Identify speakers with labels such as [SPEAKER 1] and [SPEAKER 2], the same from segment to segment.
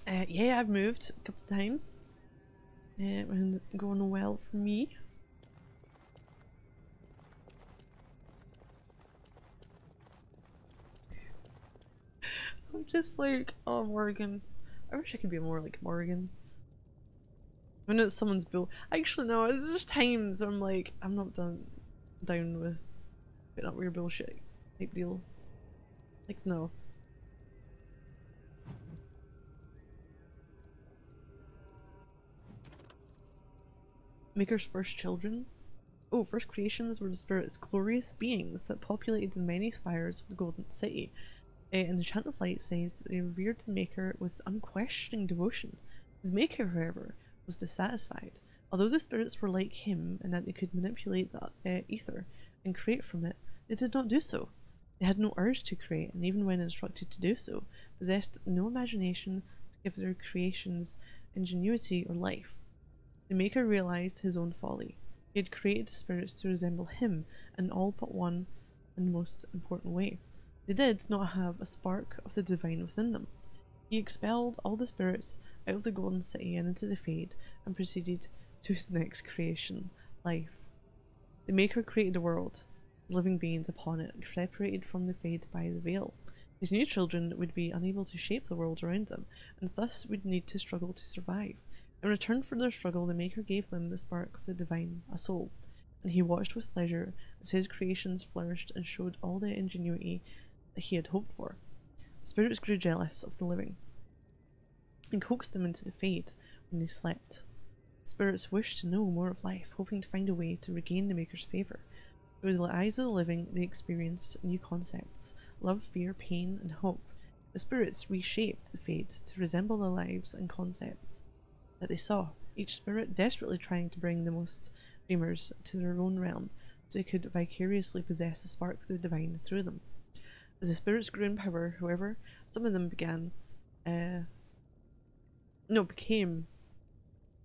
[SPEAKER 1] Yeah, I've moved a couple of times. And going well for me. I'm just like, oh, Morgan. I wish I could be more like Morgan. I know it's someone's build. Actually, no, it's just times I'm like, I'm not down with putting up weird bullshit type deal. Like, no. Maker's first children? Oh, first creations were the spirit's glorious beings that populated the many spires of the Golden City. And the Chant of Light says that they revered the Maker with unquestioning devotion. The Maker, however, was dissatisfied. Although the spirits were like him in that they could manipulate the ether and create from it, they did not do so. They had no urge to create, and even when instructed to do so, possessed no imagination to give their creations ingenuity or life. The Maker realized his own folly. He had created the spirits to resemble him in all but one and most important way. They did not have a spark of the divine within them. He expelled all the spirits out of the Golden City and into the Fade and proceeded to his next creation, life. The Maker created the world, living beings upon it, separated from the Fade by the veil. His new children would be unable to shape the world around them, and thus would need to struggle to survive. In return for their struggle, the Maker gave them the spark of the divine, a soul, and he watched with pleasure as his creations flourished and showed all the ingenuity that he had hoped for. The spirits grew jealous of the living and coaxed them into the Fade when they slept. The spirits wished to know more of life, hoping to find a way to regain the Maker's favour. Through the eyes of the living, they experienced new concepts: love, fear, pain, and hope. The spirits reshaped the Fade to resemble the lives and concepts that they saw, each spirit desperately trying to bring the most dreamers to their own realm so they could vicariously possess the spark of the divine through them. As the spirits grew in power, however, some of them became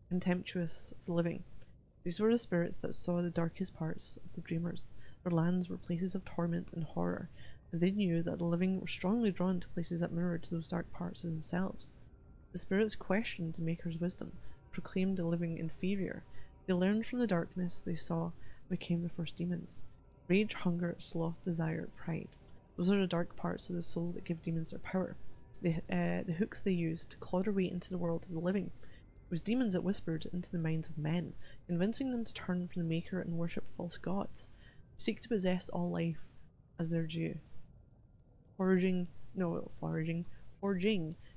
[SPEAKER 1] contemptuous of the living. These were the spirits that saw the darkest parts of the dreamers. Their lands were places of torment and horror, and they knew that the living were strongly drawn to places that mirrored those dark parts of themselves. The spirits questioned the Maker's wisdom, proclaimed the living inferior. They learned from the darkness they saw became the first demons: rage, hunger, sloth, desire, pride. Those are the dark parts of the soul that give demons their power. The hooks they used to claw their way into the world of the living. It was demons that whispered into the minds of men, convincing them to turn from the Maker and worship false gods, seek to possess all life as their due, forging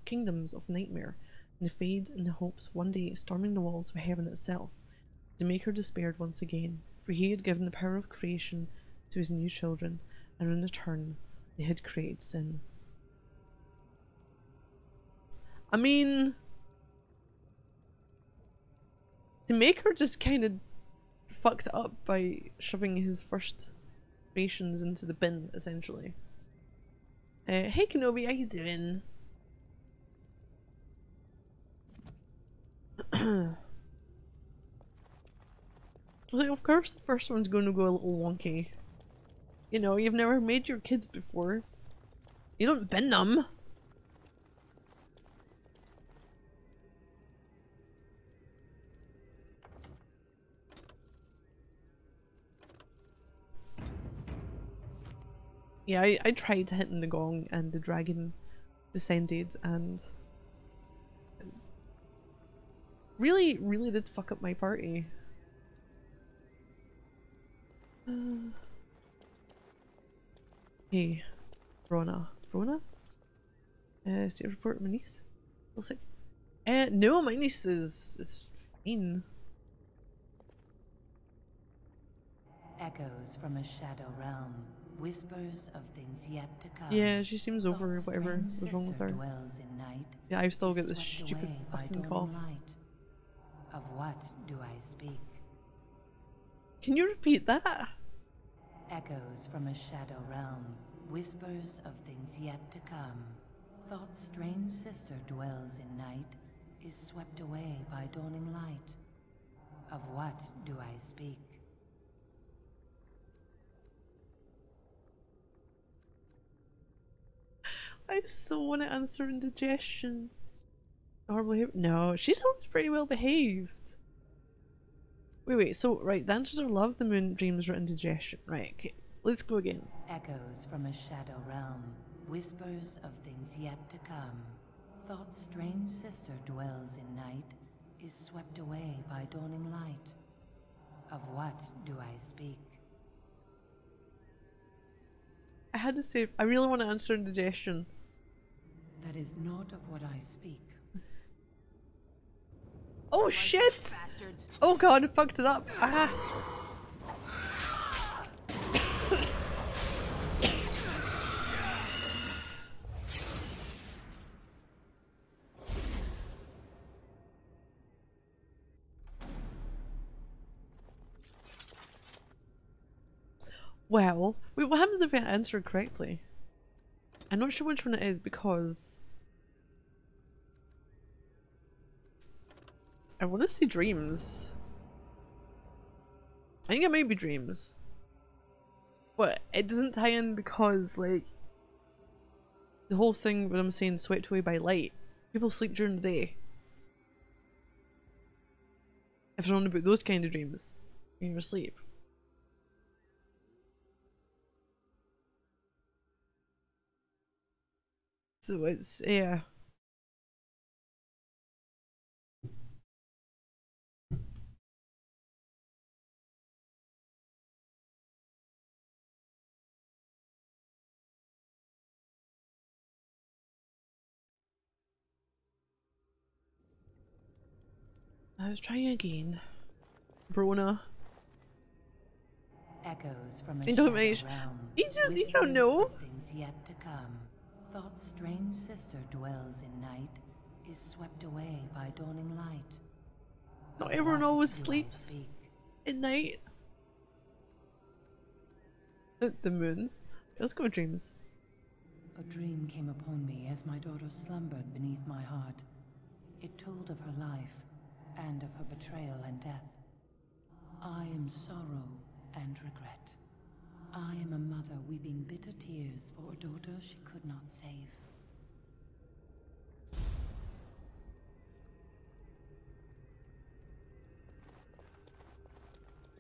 [SPEAKER 1] kingdoms of nightmare in the Fade in the hopes of one day storming the walls of heaven itself. The Maker despaired once again, for he had given the power of creation to his new children, and in return they had created sin. I mean, the Maker just kind of fucked it up by shoving his first creations into the bin, essentially. Hey Kenobi, how you doing? I was like, of course the first one's going to go a little wonky. You know, you've never made your kids before. You don't bin them. Yeah, I tried hitting the gong and the dragon descended and really, really did fuck up my party. Hey, Rona. Rona? State report, my niece? Still sick? No, my niece is fine.
[SPEAKER 2] Echoes from a shadow realm, whispers of things yet to come.
[SPEAKER 1] Yeah, she seems over whatever was wrong with her.
[SPEAKER 2] Dwells in night,
[SPEAKER 1] Yeah, I've still got this stupid fucking cough.
[SPEAKER 2] light. Of what do I speak?
[SPEAKER 1] Can you repeat that?
[SPEAKER 2] Echoes from a shadow realm, whispers of things yet to come. Thought's strange sister dwells in night, is swept away by dawning light. Of what do I speak?
[SPEAKER 1] I so want to answer indigestion. Horribly? No, she's always pretty well behaved. Wait, so, right, the answers are love, the moon, dreams, or indigestion. Right, okay, let's go again.
[SPEAKER 2] Echoes from a shadow realm, whispers of things yet to come. Thought's strange sister dwells in night, is swept away by dawning light. Of what do I speak?
[SPEAKER 1] I had to say, I really want to answer indigestion.
[SPEAKER 2] That is not of what I speak.
[SPEAKER 1] Oh shit! Oh god, I fucked it up. Ah. Well, wait, what happens if I answer correctly? I'm not sure which one it is because I want to say dreams. I think it might be dreams. But it doesn't tie in because, like, the whole thing when I'm saying swept away by light, people sleep during the day. If you're on about those kind of dreams in your sleep. So it's, yeah. I was trying again. Brona.
[SPEAKER 2] Echoes from a
[SPEAKER 1] You
[SPEAKER 2] shadow
[SPEAKER 1] don't,
[SPEAKER 2] realm.
[SPEAKER 1] you don't know.
[SPEAKER 2] Of things yet to come. Thought's strange sister dwells in night, is swept away by dawning light.
[SPEAKER 1] Not
[SPEAKER 2] Of
[SPEAKER 1] everyone
[SPEAKER 2] what
[SPEAKER 1] always
[SPEAKER 2] do I
[SPEAKER 1] sleeps
[SPEAKER 2] speak?
[SPEAKER 1] at night. The moon. Let's go with dreams.
[SPEAKER 2] A dream came upon me as my daughter slumbered beneath my heart. It told of her life, and of her betrayal and death. I am sorrow and regret. I am a mother weeping bitter tears for a daughter she could not save.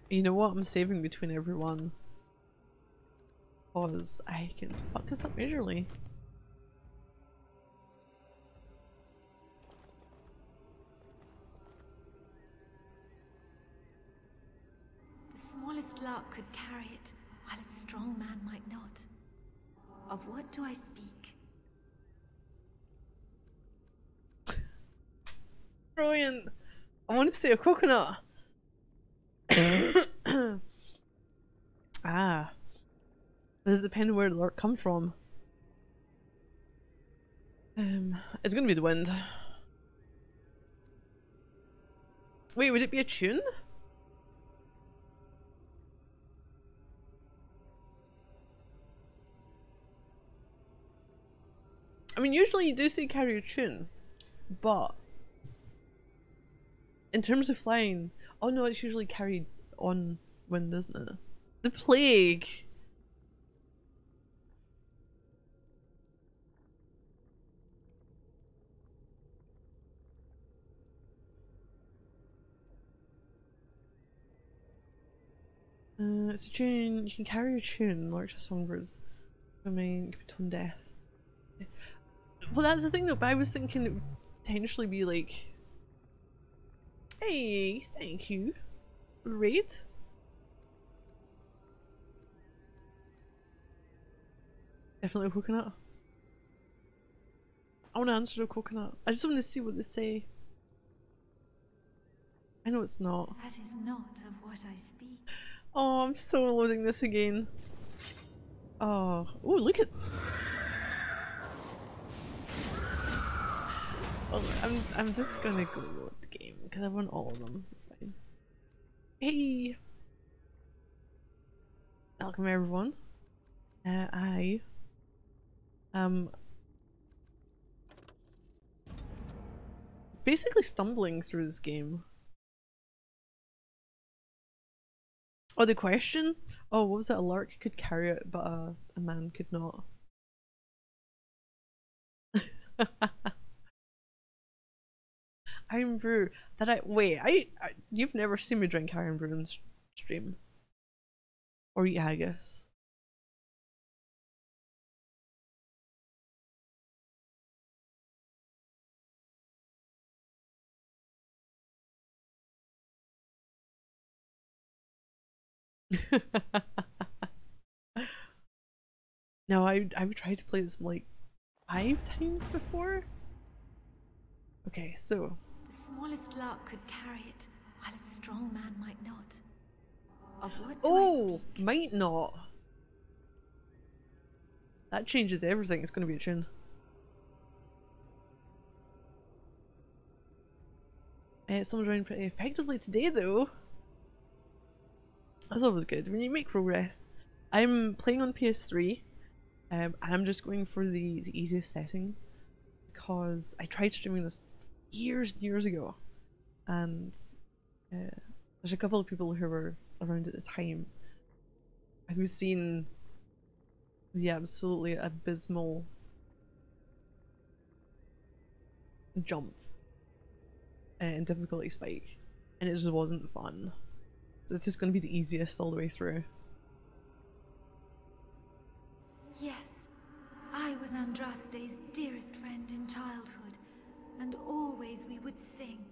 [SPEAKER 1] You know what? I'm saving between everyone. Because I can fuck this up majorly.
[SPEAKER 3] The smallest lark could carry it, while a strong man might not. Of what do I speak?
[SPEAKER 1] Brilliant! I want to say a coconut! Ah. Does it depend on where the lark come from? It's gonna be the wind. Wait, would it be a tune? I mean, usually you do say carry a tune, but in terms of flying, oh no, it's usually carried on wind, isn't it? The plague! It's a tune. You can carry a tune, large songbirds. I mean, you could tone death. Well, that's the thing though, but I was thinking it would potentially be like, hey, thank you. Raid? Definitely a coconut. I want to answer a coconut. I just want to see what they say. I know it's not.
[SPEAKER 3] That is not of what I speak.
[SPEAKER 1] Oh, I'm so loading this again. Oh, look at. Oh, I'm just gonna go load the game because I want all of them. It's fine. Hey, welcome everyone. I basically stumbling through this game. Oh, the question? Oh, what was it? A lark could carry it, but a man could not. Iron Brew. Wait, you've never seen me drink Iron Brew in stream. Or eat haggis. No, I've tried to play this like 5 times before. Okay, so
[SPEAKER 3] The smallest lark could carry it, while a strong man might not. Of what do I speak?
[SPEAKER 1] Might not. That changes everything. It's gonna be a tune. Someone's running pretty effectively today though. That's always good when you make progress. I'm playing on PS3, and I'm just going for the easiest setting because I tried streaming this years and years ago, and there's a couple of people who were around at the time who've seen the absolutely abysmal jump and difficulty spike, and it just wasn't fun. So it's just going to be the easiest all the way through.
[SPEAKER 3] Yes, I was Andraste's dearest friend in childhood, and always we would sing.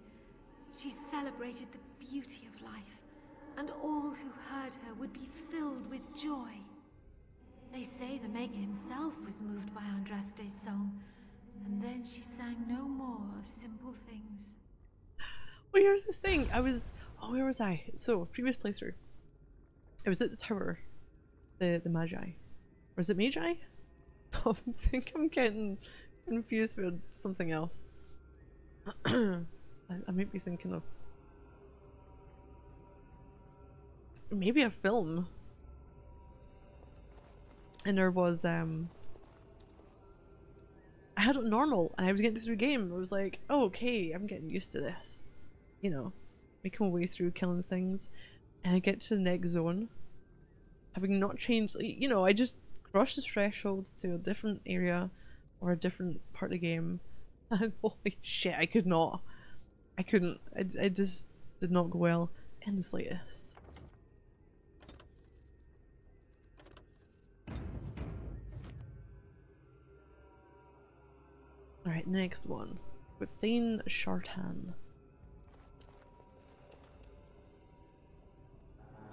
[SPEAKER 3] She celebrated the beauty of life, and all who heard her would be filled with joy. They say the Maker himself was moved by Andraste's song, and then she sang no more of simple things.
[SPEAKER 1] Well, here's the thing. Where was I? So, previous playthrough. I was at the tower. The Magi. Was it Magi? I think I'm getting confused with something else. I might be thinking of maybe a film. And there was I had it normal and I was getting through the game. I was like, oh, okay, I'm getting used to this. You know, making my way through killing things, and I get to the next zone, having not changed, you know, I just crushed the thresholds to a different area or a different part of the game, and holy shit, I couldn't, I just did not go well in the slightest. Alright, next one. With Thane Shartan.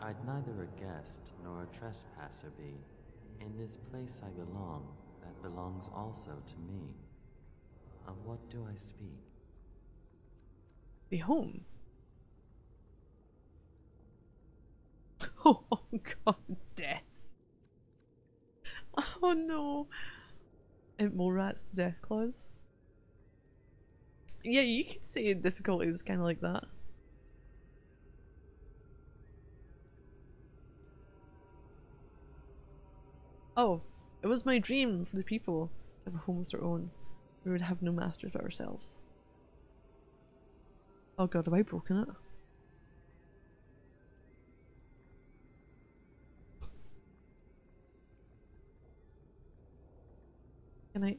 [SPEAKER 4] I'd neither a guest nor a trespasser be. In this place I belong, that belongs also to me. Of what do I speak?
[SPEAKER 1] Be home. Oh god, death. Oh no. Molrat's death clause. Yeah, you could say difficulty is kind of like that. Oh, it was my dream for the people to have a home of their own. We would have no masters but ourselves. Oh god, have I broken it? Can I?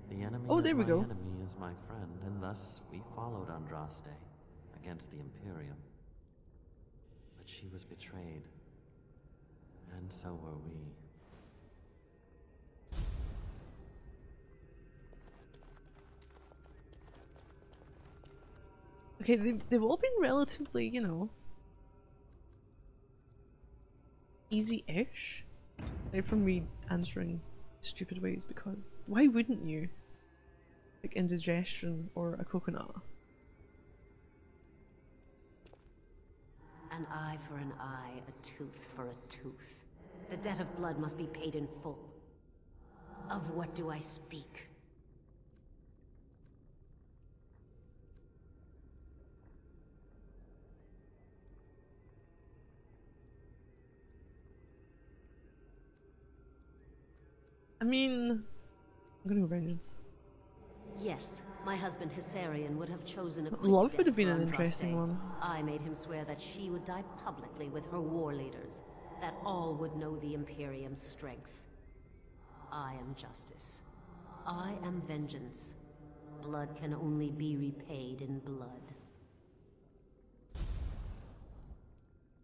[SPEAKER 4] The enemy
[SPEAKER 1] oh, there we go.
[SPEAKER 4] enemy is my friend, and thus we followed Andraste against the Imperium. But she was betrayed, and so were we.
[SPEAKER 1] Okay, they've all been relatively, you know, easy-ish. Aside from me answering stupid ways, because why wouldn't you? Like indigestion or a coconut.
[SPEAKER 5] An eye for an eye, a tooth for a tooth. The debt of blood must be paid in full. Of what do I speak?
[SPEAKER 1] I mean, I'm gonna go vengeance.
[SPEAKER 5] Yes, my husband Hissarion would have chosen a quick
[SPEAKER 1] Love would
[SPEAKER 5] death
[SPEAKER 1] have been
[SPEAKER 5] for
[SPEAKER 1] an interesting
[SPEAKER 5] Andraste.
[SPEAKER 1] one.
[SPEAKER 5] I made him swear that she would die publicly with her war leaders, that all would know the Imperium's strength. I am justice. I am vengeance. Blood can only be repaid in blood.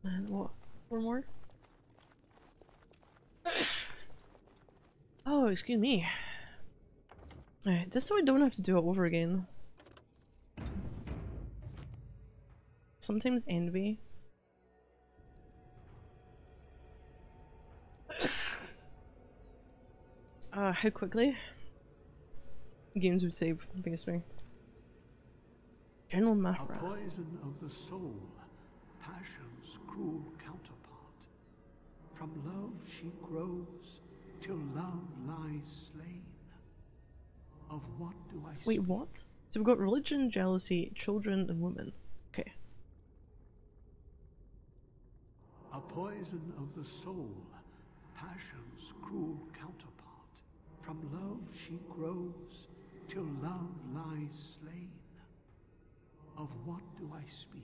[SPEAKER 1] And what? 4 more? Oh, excuse me. Alright, just so I don't have to do it over again. Sometimes envy. How quickly games would save, basically. General
[SPEAKER 6] A
[SPEAKER 1] Mafra.
[SPEAKER 6] poison of the soul, passion's cruel counterpart. From love she grows, till love lies slain. Of what do I
[SPEAKER 1] Wait,
[SPEAKER 6] speak?
[SPEAKER 1] what? So we've got religion, jealousy, children, and women. Okay.
[SPEAKER 6] A poison of the soul, passion's cruel counterpart. From love she grows, till love lies slain. Of what do I speak?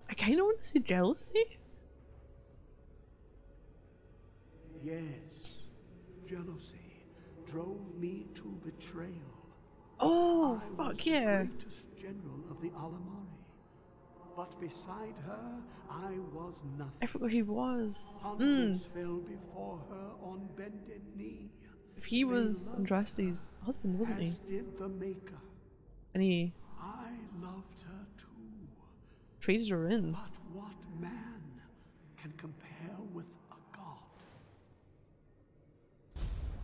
[SPEAKER 1] I kind of want to say jealousy.
[SPEAKER 6] Yes, jealousy drove me to betrayal.
[SPEAKER 1] Oh,
[SPEAKER 6] I was
[SPEAKER 1] fuck
[SPEAKER 6] the
[SPEAKER 1] yeah.
[SPEAKER 6] greatest general of the Alamari. But beside her, I was nothing.
[SPEAKER 1] I forgot he was.
[SPEAKER 6] Hundreds fell before her on bended knee.
[SPEAKER 1] If he was Andraste's husband, wasn't he?
[SPEAKER 6] As did the Maker.
[SPEAKER 1] And he
[SPEAKER 6] I loved her too.
[SPEAKER 1] traded her in.
[SPEAKER 6] But what man can compare with a god?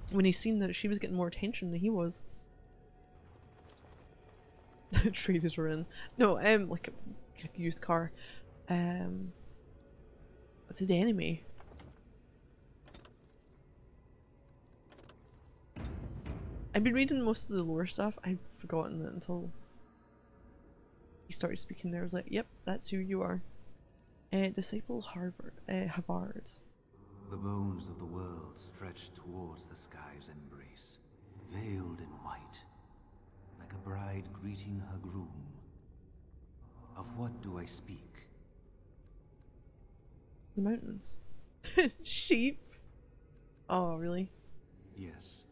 [SPEAKER 1] When he seen that she was getting more attention than he was. Traded her in. No, like a used car. It's the enemy. I've been reading most of the lore stuff. I'd forgotten it until he started speaking there. I was like, yep, that's who you are. Disciple Havard.
[SPEAKER 7] The bones of the world stretched towards the sky's embrace, veiled in white, like a bride greeting her groom. Of what do I speak?
[SPEAKER 1] The mountains. Sheep. Oh, really?
[SPEAKER 7] Yes.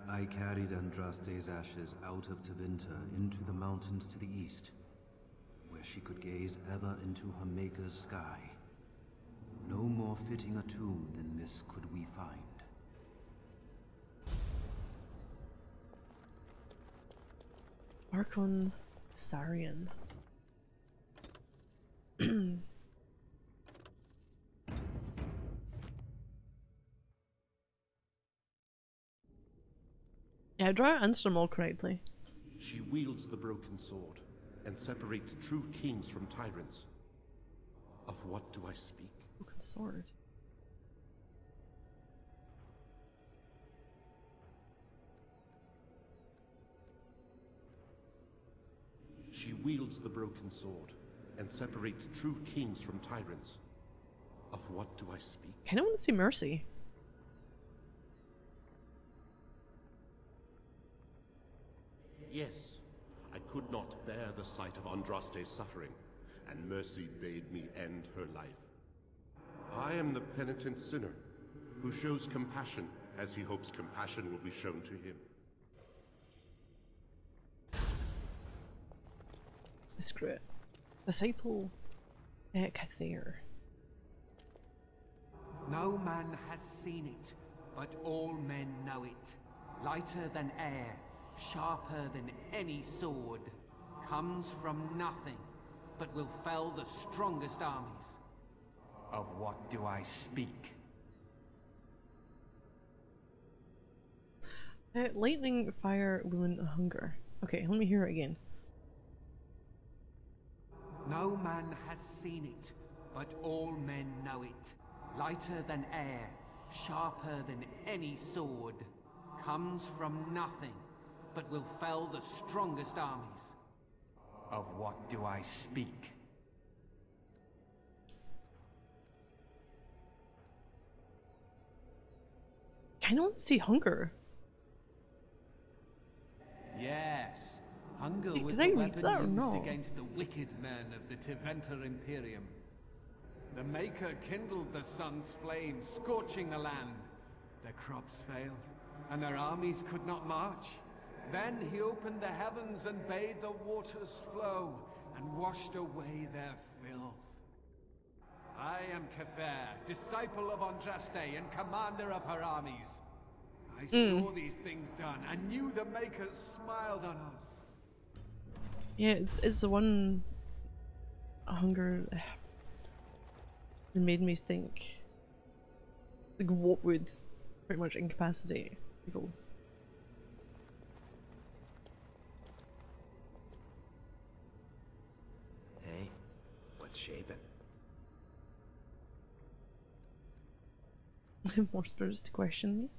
[SPEAKER 7] I carried Andraste's ashes out of Tevinter into the mountains to the east, where she could gaze ever into her Maker's sky. No more fitting a tomb than this could we find.
[SPEAKER 1] Archon Sarian. Yeah, try to answer them all correctly.
[SPEAKER 8] She wields the broken sword and separates true kings from tyrants. Of what do I speak?
[SPEAKER 1] Broken sword.
[SPEAKER 8] She wields the broken sword and separates true kings from tyrants. Of what do I speak?
[SPEAKER 1] Kinda want to see Mercy.
[SPEAKER 8] Yes, I could not bear the sight of Andraste's suffering, and Mercy bade me end her life. I am the penitent sinner, who shows compassion as he hopes compassion will be shown to him.
[SPEAKER 1] Screw it. Disciple Cathair.
[SPEAKER 9] No man has seen it, but all men know it. Lighter than air, sharper than any sword, comes from nothing, but will fell the strongest armies. Of what do I speak?
[SPEAKER 1] Lightning, fire, women, and hunger. Okay, let me hear it again.
[SPEAKER 9] No man has seen it, but all men know it. Lighter than air, sharper than any sword, comes from nothing, but will fell the strongest armies. Of what do I speak?
[SPEAKER 1] Kinda want to see hunger.
[SPEAKER 9] Yes, hunger
[SPEAKER 1] Wait,
[SPEAKER 9] was
[SPEAKER 1] did I
[SPEAKER 9] the
[SPEAKER 1] read
[SPEAKER 9] weapon
[SPEAKER 1] that or
[SPEAKER 9] used
[SPEAKER 1] no?
[SPEAKER 9] against the wicked men of the Tevinter Imperium. The Maker kindled the sun's flame, scorching the land. Their crops failed, and their armies could not march. Then he opened the heavens and bade the waters flow, and washed away their filth. I am Kefir, disciple of Andraste and commander of her armies. I saw these things done and knew the Makers smiled on us.
[SPEAKER 1] Yeah, it's the one hunger that made me think, like, what would pretty much incapacitate people.
[SPEAKER 10] Hey, what's shaping?
[SPEAKER 1] More spirits to question me.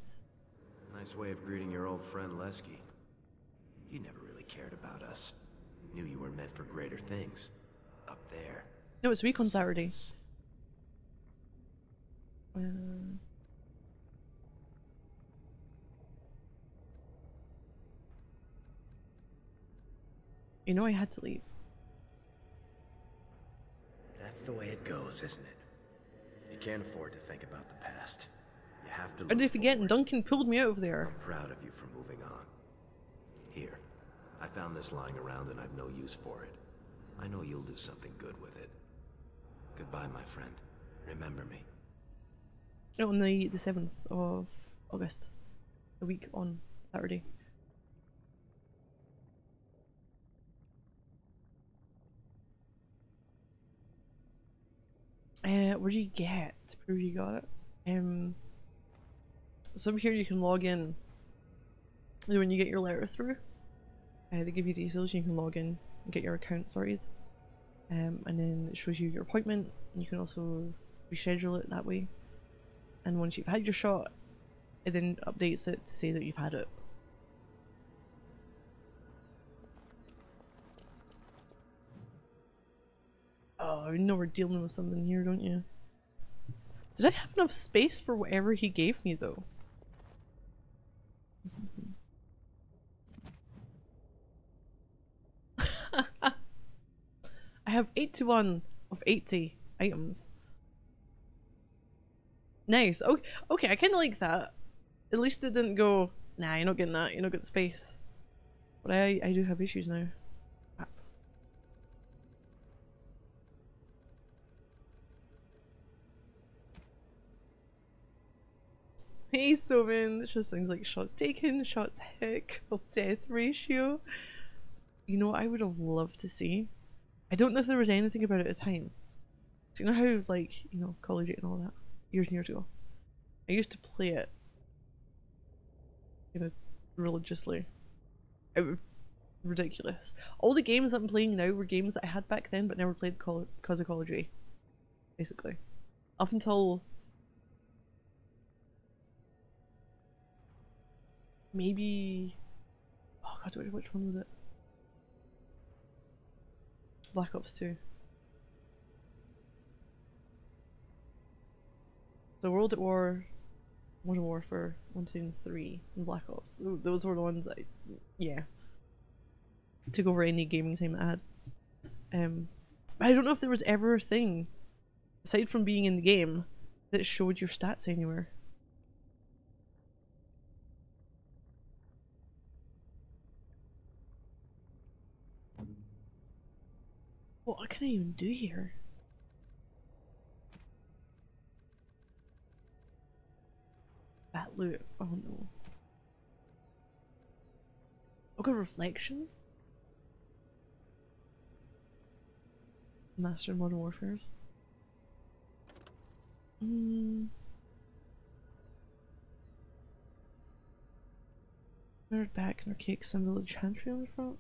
[SPEAKER 10] Nice way of greeting your old friend Lesky. You never really cared about us. Knew you were meant for greater things. Up there.
[SPEAKER 1] No, it's week on Saturday. You know I had to leave.
[SPEAKER 10] That's the way it goes, isn't it? You can't afford to think about the past. You have to.
[SPEAKER 1] I did forget, and Duncan pulled me out of there.
[SPEAKER 10] I'm proud of you for moving on. Here, I found this lying around and I've no use for it. I know you'll do something good with it. Goodbye, my friend. Remember me.
[SPEAKER 1] On the 7th of August. A week on Saturday. What do you get to prove you got it? So here you can log in. When you get your letter through, they give you details. You can log in and get your account sorted, and then it shows you your appointment. And you can also reschedule it that way. And once you've had your shot, it then updates it to say that you've had it. Oh, I know we're dealing with something here, don't you? Did I have enough space for whatever he gave me, though? Something. I have 81 of 80 items. Nice. Okay, okay, I kind of like that. At least it didn't go, nah, you're not getting that, you're not getting space. But I do have issues now. Crap. Hey, Somin. It's just things like shots taken, shots hit, kill death ratio. You know what I would have loved to see? I don't know if there was anything about it at the time. So you know how, like, you know, College 8 and all that? Years and years ago. I used to play it, you know, religiously. It was ridiculous. All the games that I'm playing now were games that I had back then but never played because of College 8. Basically. Up until maybe, oh god, which one was it? Black Ops 2. So World at War, Modern Warfare 1, 2, and 3, and Black Ops. Those were the ones that, yeah, took over any gaming time I had. I don't know if there was ever a thing, aside from being in the game, that showed your stats anywhere. What can I even do here? That loot. Oh no. Okay, reflection? Master of Modern Warfare. Mirrored back and archaic symbol of chantry on the front.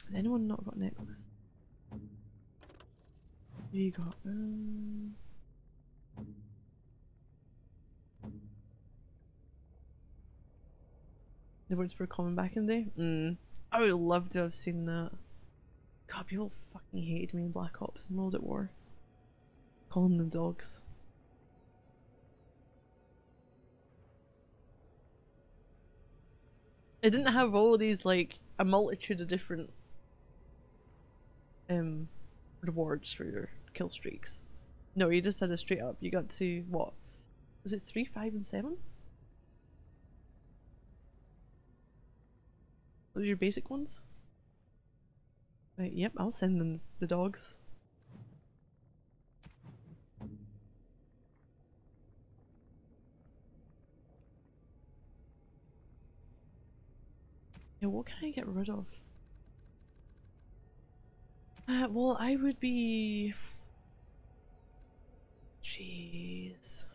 [SPEAKER 1] Has anyone not got a necklace? You got the words were common back in the day? I would love to have seen that. God, people fucking hated me in Black Ops and World at War. Calling them dogs. It didn't have all these, like, a multitude of different rewards for your kill streaks. No, you just had a straight up. You got to what? Was it 3, 5, and 7? Those are your basic ones? Right, yep, I'll send them the dogs. Yeah, what can I get rid of? Well, I would be... Jeez.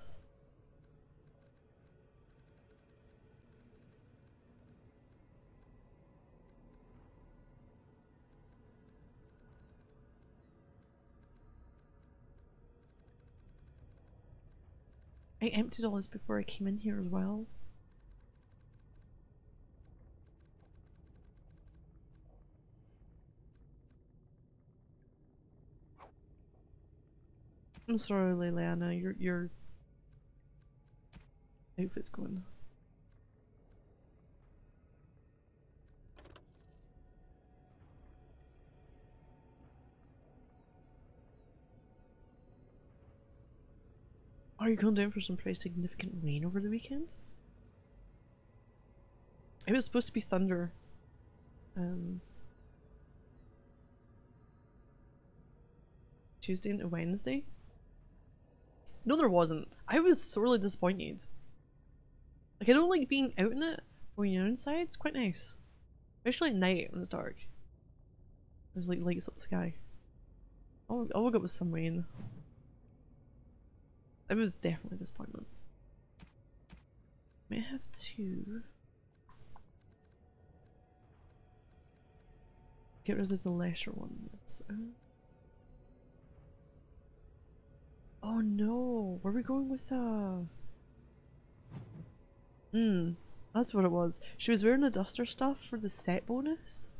[SPEAKER 1] I emptied all this before I came in here as well. I'm sorry, Leliana, your outfit's going. Are you going down for some pretty significant rain over the weekend? It was supposed to be thunder. Tuesday into Wednesday? No, there wasn't. I was sorely disappointed. Like, I don't like being out in it, but when you're inside, it's quite nice. Especially at night when it's dark. There's like lights up the sky. All I got was some rain. It was definitely a disappointment. May have 2. Get rid of the lesser ones. Oh no, were we going with that's what it was. She was wearing the duster stuff for the set bonus,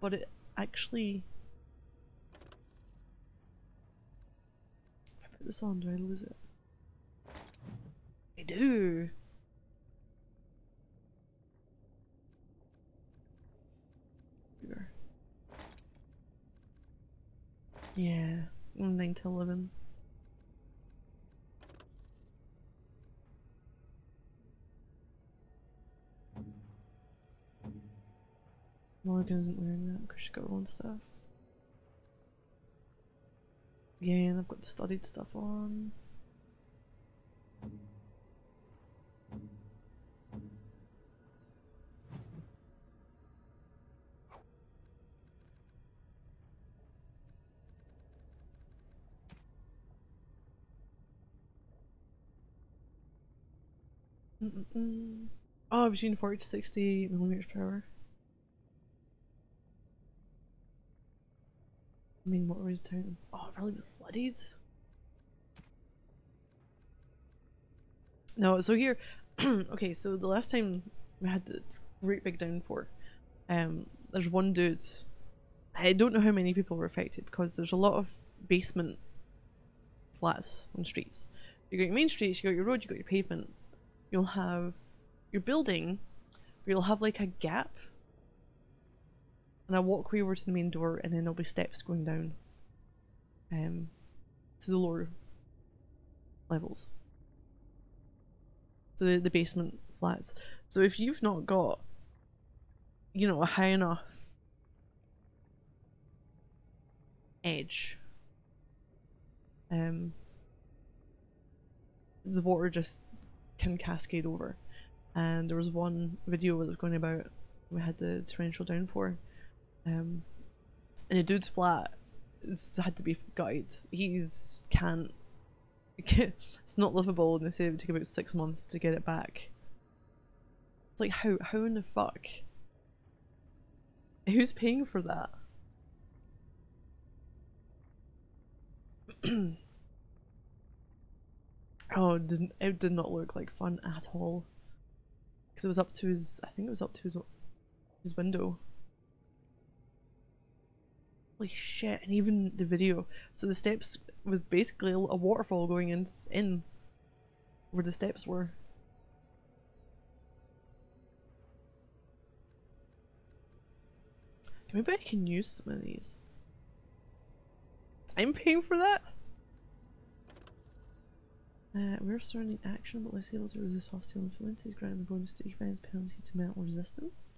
[SPEAKER 1] but it actually... If I put this on, do I lose it? I do! Yeah, 9 to 11. Morgan isn't wearing that because she's got her own stuff. Yeah, and I've got the studied stuff on. Oh, between 40 to 60 millimeters per hour. I mean, what was town? Oh, it really was flooded. No, so here, okay, so the last time we had the great big downpour, there's one dude. I don't know how many people were affected because there's a lot of basement flats on streets. You got your main streets, you got your road, you got your pavement. You'll have your building, but you'll have like a gap and a walkway over to the main door, and then there'll be steps going down to the lower levels. So the basement flats. So if you've not got, you know, a high enough edge, the water just can cascade over. And there was one video that was going about we had the torrential downpour, and a dude's flat had to be gutted. It's not livable, and they say it would take about 6 months to get it back. It's like, how in the fuck? Who's paying for that? Oh, it did not look like fun at all. Because it was up to his, I think it was up to his window. Holy shit, and even the video. So the steps was basically a waterfall going in where the steps were. Maybe I can use some of these. I'm paying for that? We're surrounding action, but less able to resist hostile influences, granting the bonus to defense penalty to mental resistance.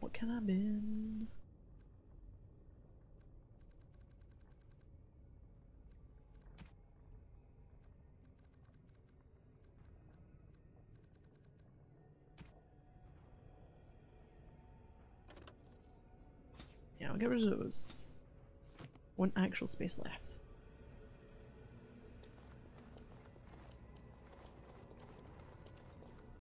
[SPEAKER 1] What can I bin? Yeah, I'll get rid of those. One actual space left.